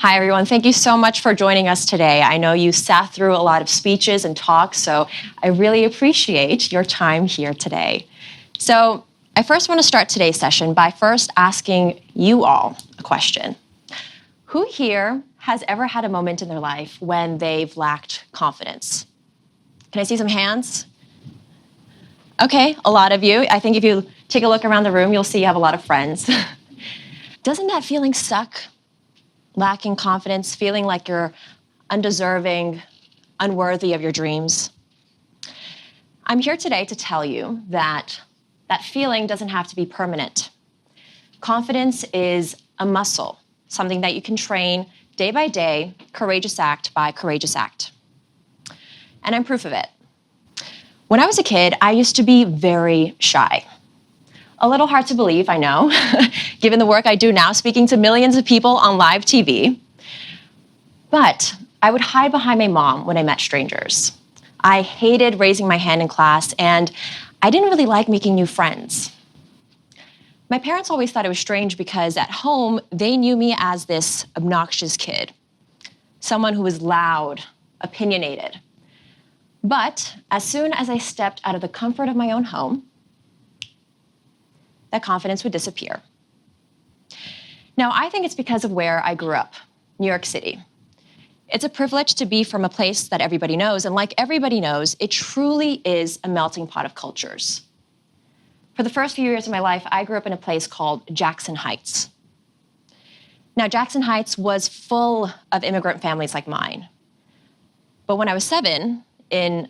Hi, everyone. Thank you so much for joining us today. I know you sat through a lot of speeches and talks, so I really appreciate your time here today. So I first want to start today's session by first asking you all a question. Who here has ever had a moment in their life when they've lacked confidence? Can I see some hands? Okay, a lot of you. I think if you take a look around the room, you'll see you have a lot of friends. Doesn't that feeling suck? Lacking confidence, feeling like you're undeserving, unworthy of your dreams? I'm here today to tell you that that feeling doesn't have to be permanent. Confidence is a muscle, something that you can train day by day, courageous act by courageous act. And I'm proof of it. When I was a kid, I used to be very shy. A little hard to believe, I know, given the work I do now, speaking to millions of people on live TV. But I would hide behind my mom when I met strangers. I hated raising my hand in class, and I didn't really like making new friends. My parents always thought it was strange because at home, they knew me as this obnoxious kid, someone who was loud, opinionated. But as soon as I stepped out of the comfort of my own home, that confidence would disappear. Now, I think it's because of where I grew up, New York City. It's a privilege to be from a place that everybody knows, and like everybody knows, it truly is a melting pot of cultures. For the first few years of my life, I grew up in a place called Jackson Heights. Now, Jackson Heights was full of immigrant families like mine. But when I was 7, in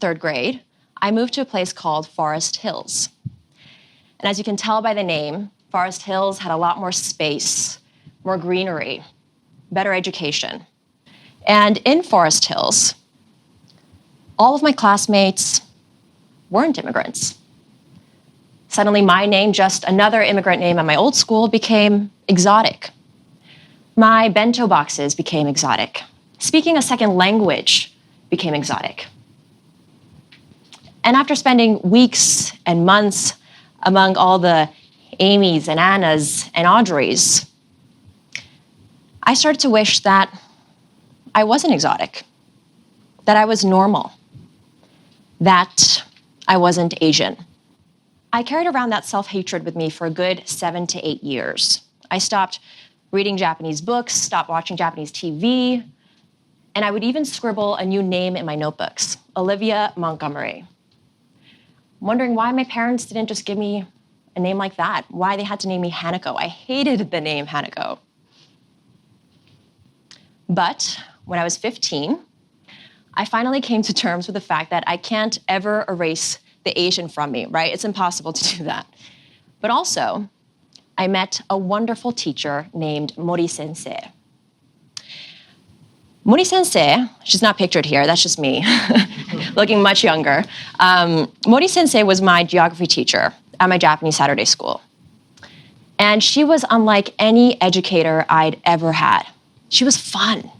3rd grade, I moved to a place called Forest Hills. And as you can tell by the name, Forest Hills had a lot more space, more greenery, better education. And in Forest Hills, all of my classmates weren't immigrants. Suddenly, my name, just another immigrant name at my old school, became exotic. My bento boxes became exotic. Speaking a second language became exotic. And after spending weeks and months among all the Amy's and Anna's and Audrey's, I started to wish that I wasn't exotic, that I was normal, that I wasn't Asian. I carried around that self-hatred with me for a good 7 to 8 years. I stopped reading Japanese books, stopped watching Japanese TV, and I would even scribble a new name in my notebooks, Olivia Montgomery. Wondering why my parents didn't just give me a name like that, why they had to name me Hanako. I hated the name Hanako. But when I was 15, I finally came to terms with the fact that I can't ever erase the Asian from me, right? It's impossible to do that. But also, I met a wonderful teacher named Mori Sensei. Mori Sensei, she's not pictured here, that's just me, looking much younger. Mori Sensei was my geography teacher at my Japanese Saturday school. And she was unlike any educator I'd ever had. She was fun.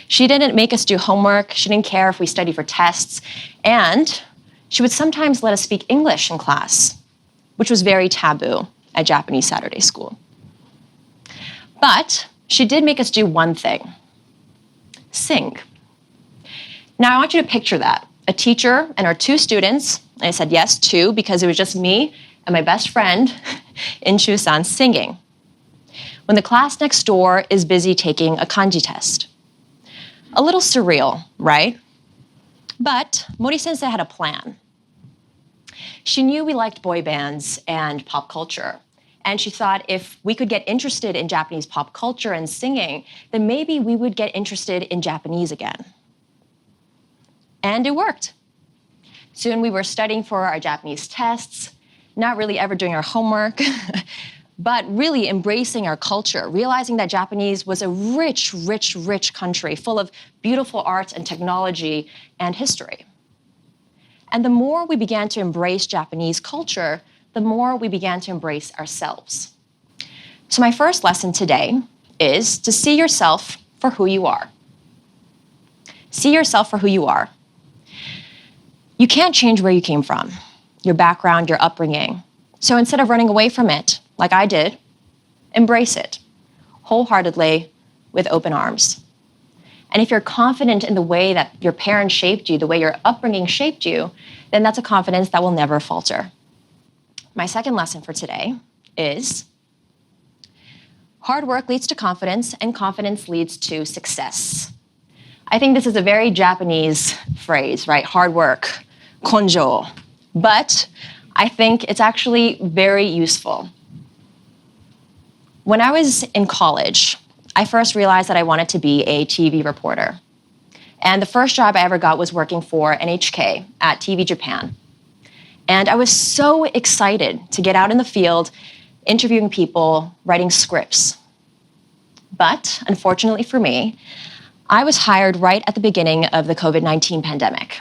She didn't make us do homework, she didn't care if we studied for tests, and she would sometimes let us speak English in class, which was very taboo at Japanese Saturday school. But she did make us do one thing: sing. Now, I want you to picture that. A teacher and our 2 students, and I said yes, 2, because it was just me and my best friend in Chusan singing, when the class next door is busy taking a kanji test. A little surreal, right? But Mori Sensei had a plan. She knew we liked boy bands and pop culture, and she thought if we could get interested in Japanese pop culture and singing, then maybe we would get interested in Japanese again. And it worked. Soon we were studying for our Japanese tests, not really ever doing our homework, but really embracing our culture, realizing that Japanese was a rich, rich, rich country full of beautiful arts and technology and history. And the more we began to embrace Japanese culture, the more we began to embrace ourselves. So my first lesson today is to see yourself for who you are. See yourself for who you are. You can't change where you came from, your background, your upbringing. So instead of running away from it, like I did, embrace it wholeheartedly with open arms. And if you're confident in the way that your parents shaped you, the way your upbringing shaped you, then that's a confidence that will never falter. My second lesson for today is hard work leads to confidence, and confidence leads to success. I think this is a very Japanese phrase, right? Hard work, konjo. But I think it's actually very useful. When I was in college, I first realized that I wanted to be a TV reporter. And the first job I ever got was working for NHK at TV Japan. And I was so excited to get out in the field, interviewing people, writing scripts. But unfortunately for me, I was hired right at the beginning of the COVID-19 pandemic.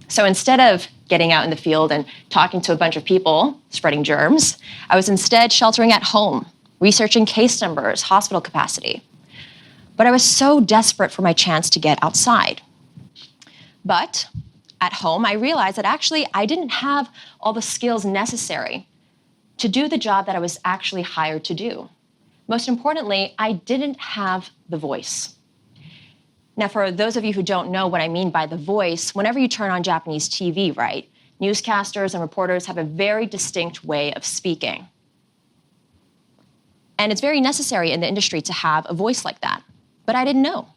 So instead of getting out in the field and talking to a bunch of people, spreading germs, I was instead sheltering at home, researching case numbers, hospital capacity. But I was so desperate for my chance to get outside. But at home, I realized that actually I didn't have all the skills necessary to do the job that I was actually hired to do. Most importantly, I didn't have the voice. Now, for those of you who don't know what I mean by the voice, whenever you turn on Japanese TV, right, newscasters and reporters have a very distinct way of speaking. And it's very necessary in the industry to have a voice like that. But I didn't know.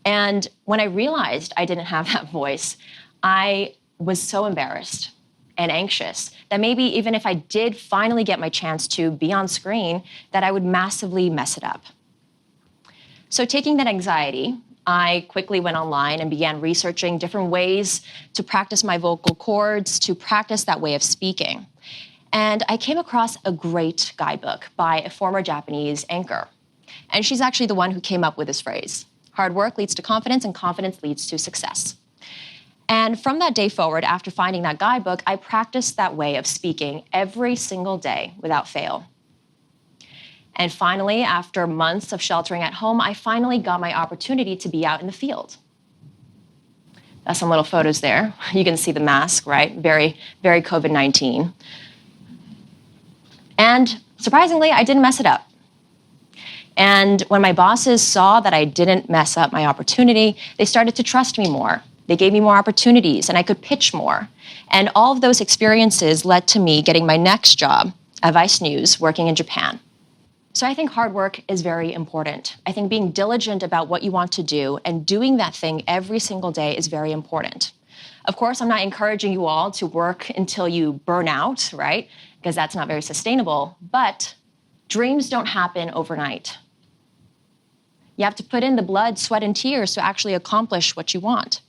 And when I realized I didn't have that voice, I was so embarrassed and anxious that maybe even if I did finally get my chance to be on screen, that I would massively mess it up. So taking that anxiety, I quickly went online and began researching different ways to practice my vocal cords, to practice that way of speaking. And I came across a great guidebook by a former Japanese anchor. And she's actually the one who came up with this phrase: hard work leads to confidence, and confidence leads to success. And from that day forward, after finding that guidebook, I practiced that way of speaking every single day without fail. And finally, after months of sheltering at home, I finally got my opportunity to be out in the field. That's some little photos there. You can see the mask, right? Very, very COVID-19. And surprisingly, I didn't mess it up. And when my bosses saw that I didn't mess up my opportunity, they started to trust me more. They gave me more opportunities, and I could pitch more. And all of those experiences led to me getting my next job at Vice News, working in Japan. So I think hard work is very important. I think being diligent about what you want to do and doing that thing every single day is very important. Of course, I'm not encouraging you all to work until you burn out, right? Because that's not very sustainable. But dreams don't happen overnight. You have to put in the blood, sweat, and tears to actually accomplish what you want.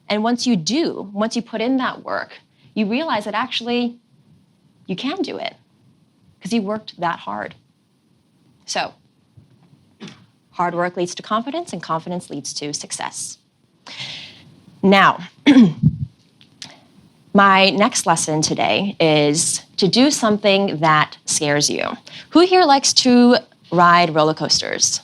And once you do, once you put in that work, you realize that actually you can do it because you worked that hard. So, hard work leads to confidence, and confidence leads to success. Now, my next lesson today is to do something that scares you. Who here likes to ride roller coasters?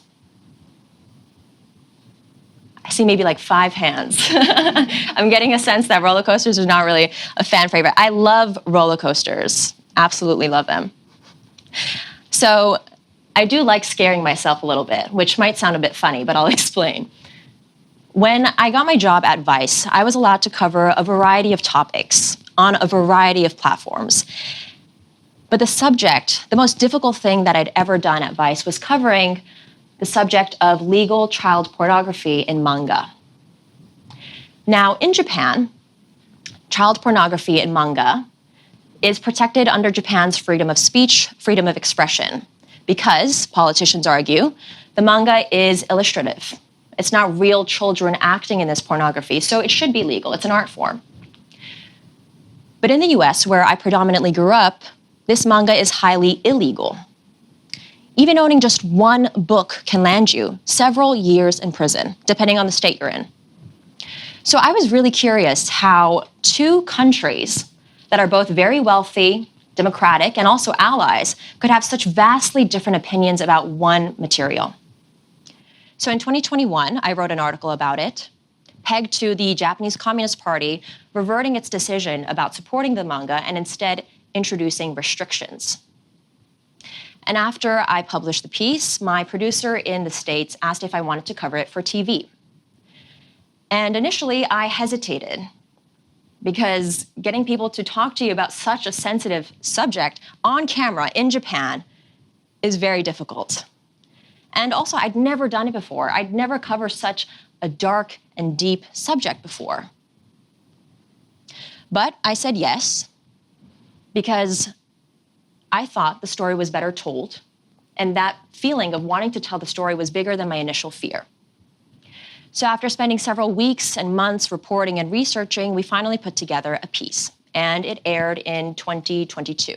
I see maybe like 5 hands. I'm getting a sense that roller coasters are not really a fan favorite. I love roller coasters. Absolutely love them. So I do like scaring myself a little bit, which might sound a bit funny, but I'll explain. When I got my job at Vice, I was allowed to cover a variety of topics on a variety of platforms. But the most difficult thing that I'd ever done at Vice was covering the subject of legal child pornography in manga. Now, in Japan, child pornography in manga is protected under Japan's freedom of speech, freedom of expression, because, politicians argue, the manga is illustrative. It's not real children acting in this pornography, so it should be legal. It's an art form. But in the US, where I predominantly grew up, this manga is highly illegal. Even owning just one book can land you several years in prison, depending on the state you're in. So I was really curious how 2 countries that are both very wealthy, democratic, and also allies could have such vastly different opinions about one material. So in 2021, I wrote an article about it, pegged to the Japanese Communist Party reverting its decision about supporting the manga and instead introducing restrictions. And after I published the piece, my producer in the States asked if I wanted to cover it for TV. And initially, I hesitated because getting people to talk to you about such a sensitive subject on camera in Japan is very difficult. And also, I'd never done it before. I'd never covered such a dark and deep subject before. But I said yes because I thought the story was better told, and that feeling of wanting to tell the story was bigger than my initial fear. So after spending several weeks and months reporting and researching, we finally put together a piece, and it aired in 2022.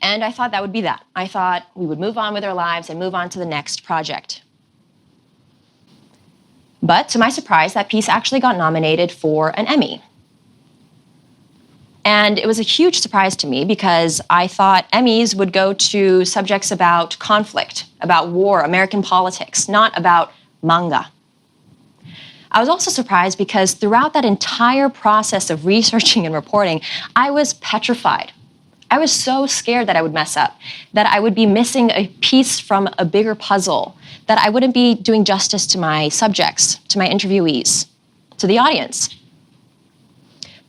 And I thought that would be that. I thought we would move on with our lives and move on to the next project. But to my surprise, that piece actually got nominated for an Emmy. And it was a huge surprise to me because I thought Emmys would go to subjects about conflict, about war, American politics, not about manga. I was also surprised because throughout that entire process of researching and reporting, I was petrified. I was so scared that I would mess up, that I would be missing a piece from a bigger puzzle, that I wouldn't be doing justice to my subjects, to my interviewees, to the audience.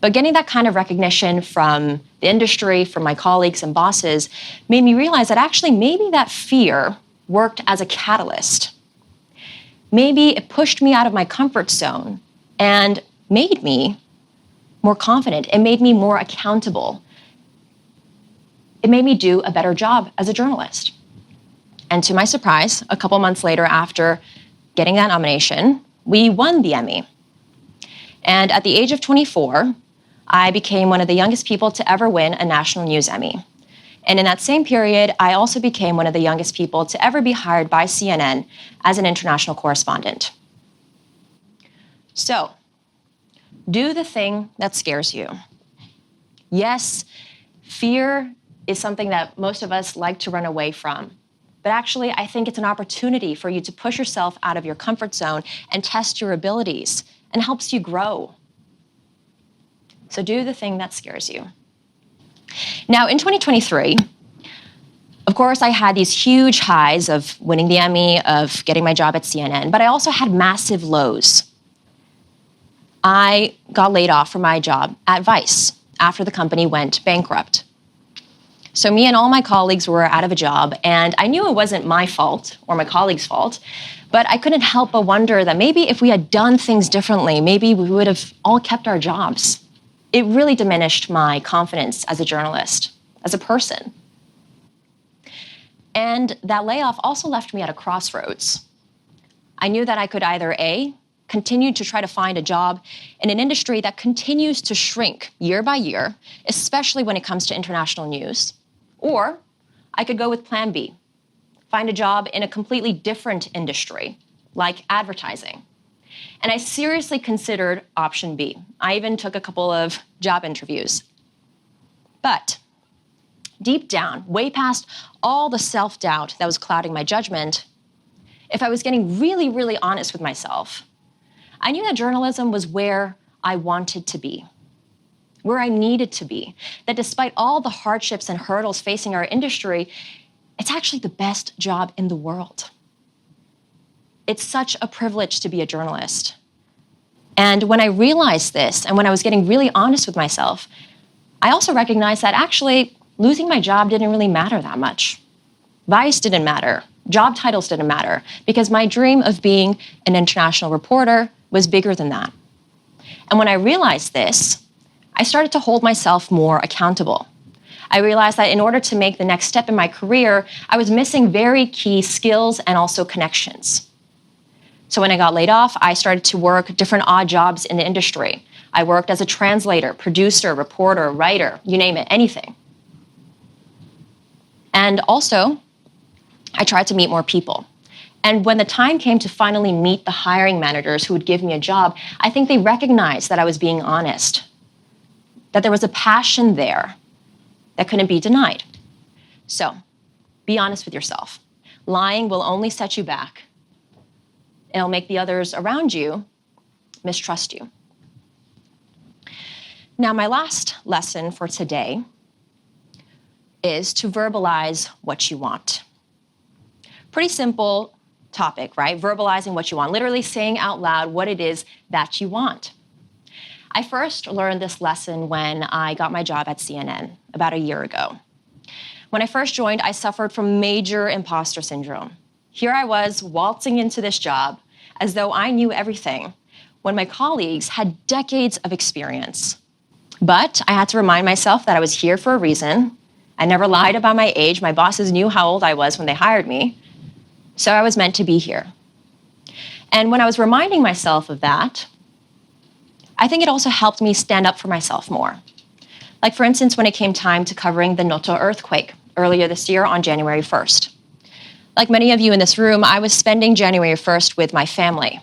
But getting that kind of recognition from the industry, from my colleagues and bosses, made me realize that actually maybe that fear worked as a catalyst. Maybe it pushed me out of my comfort zone and made me more confident. It made me more accountable. It made me do a better job as a journalist. And to my surprise, a couple months later after getting that nomination, we won the Emmy. And at the age of 24, I became one of the youngest people to ever win a National News Emmy. And in that same period, I also became one of the youngest people to ever be hired by CNN as an international correspondent. So, do the thing that scares you. Yes, fear is something that most of us like to run away from. But actually, I think it's an opportunity for you to push yourself out of your comfort zone and test your abilities and helps you grow. So do the thing that scares you. Now, in 2023, of course, I had these huge highs of winning the Emmy, of getting my job at CNN, but I also had massive lows. I got laid off from my job at Vice after the company went bankrupt. So me and all my colleagues were out of a job, and I knew it wasn't my fault or my colleagues' fault, but I couldn't help but wonder that maybe if we had done things differently, maybe we would have all kept our jobs. It really diminished my confidence as a journalist, as a person. And that layoff also left me at a crossroads. I knew that I could either A, continue to try to find a job in an industry that continues to shrink year by year, especially when it comes to international news, or I could go with plan B, find a job in a completely different industry, like advertising. And I seriously considered option B. I even took a couple of job interviews. But deep down, way past all the self-doubt that was clouding my judgment, if I was getting really, really honest with myself, I knew that journalism was where I wanted to be, where I needed to be, that despite all the hardships and hurdles facing our industry, it's actually the best job in the world. It's such a privilege to be a journalist. And when I realized this, and when I was getting really honest with myself, I also recognized that actually losing my job didn't really matter that much. Vice didn't matter. Job titles didn't matter, because my dream of being an international reporter was bigger than that. And when I realized this, I started to hold myself more accountable. I realized that in order to make the next step in my career, I was missing very key skills and also connections. So when I got laid off, I started to work different odd jobs in the industry. I worked as a translator, producer, reporter, writer, you name it, anything. And also, I tried to meet more people. And when the time came to finally meet the hiring managers who would give me a job, I think they recognized that I was being honest, that there was a passion there that couldn't be denied. So, be honest with yourself. Lying will only set you back. It'll make the others around you mistrust you. Now, my last lesson for today is to verbalize what you want. Pretty simple topic, right? Verbalizing what you want, literally saying out loud what it is that you want. I first learned this lesson when I got my job at CNN about a year ago. When I first joined, I suffered from major imposter syndrome. Here I was waltzing into this job as though I knew everything, when my colleagues had decades of experience. But I had to remind myself that I was here for a reason. I never lied about my age. My bosses knew how old I was when they hired me. So I was meant to be here. And when I was reminding myself of that, I think it also helped me stand up for myself more. Like, for instance, when it came time to covering the Noto earthquake earlier this year on January 1st. Like many of you in this room, I was spending January 1st with my family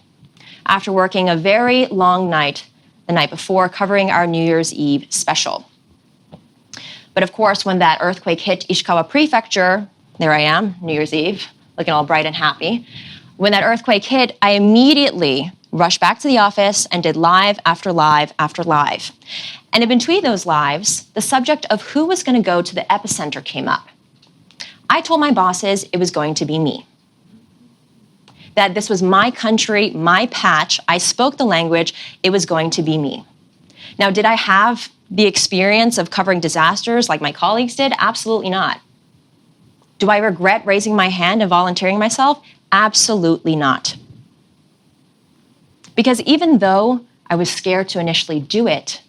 after working a very long night the night before covering our New Year's Eve special. But of course, when that earthquake hit Ishikawa Prefecture, there I am, New Year's Eve, looking all bright and happy. When that earthquake hit, I immediately rushed back to the office and did live after live after live. And in between those lives, the subject of who was going to go to the epicenter came up. I told my bosses it was going to be me. That this was my country, my patch. I spoke the language. It was going to be me. Now, did I have the experience of covering disasters like my colleagues did? Absolutely not. Do I regret raising my hand and volunteering myself? Absolutely not. Because even though I was scared to initially do it,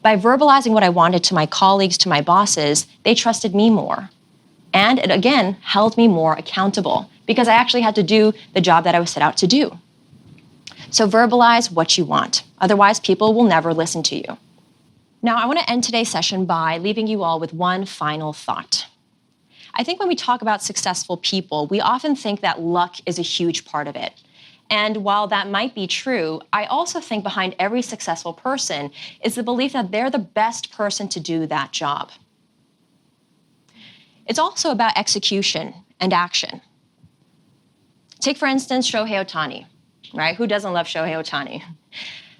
by verbalizing what I wanted to my colleagues, to my bosses, they trusted me more. And it, again, held me more accountable because I actually had to do the job that I was set out to do. So verbalize what you want. Otherwise, people will never listen to you. Now, I want to end today's session by leaving you all with one final thought. I think when we talk about successful people, we often think that luck is a huge part of it. And while that might be true, I also think behind every successful person is the belief that they're the best person to do that job. It's also about execution and action. Take, for instance, Shohei Ohtani, right? Who doesn't love Shohei Ohtani?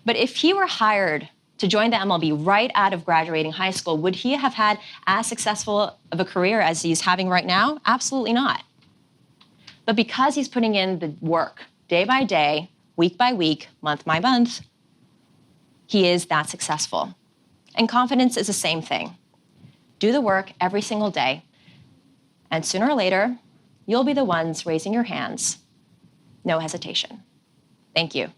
But if he were hired to join the MLB right out of graduating high school, would he have had as successful of a career as he's having right now? Absolutely not. But because he's putting in the work day by day, week by week, month by month, he is that successful. And confidence is the same thing. Do the work every single day, and sooner or later, you'll be the ones raising your hands. No hesitation. Thank you.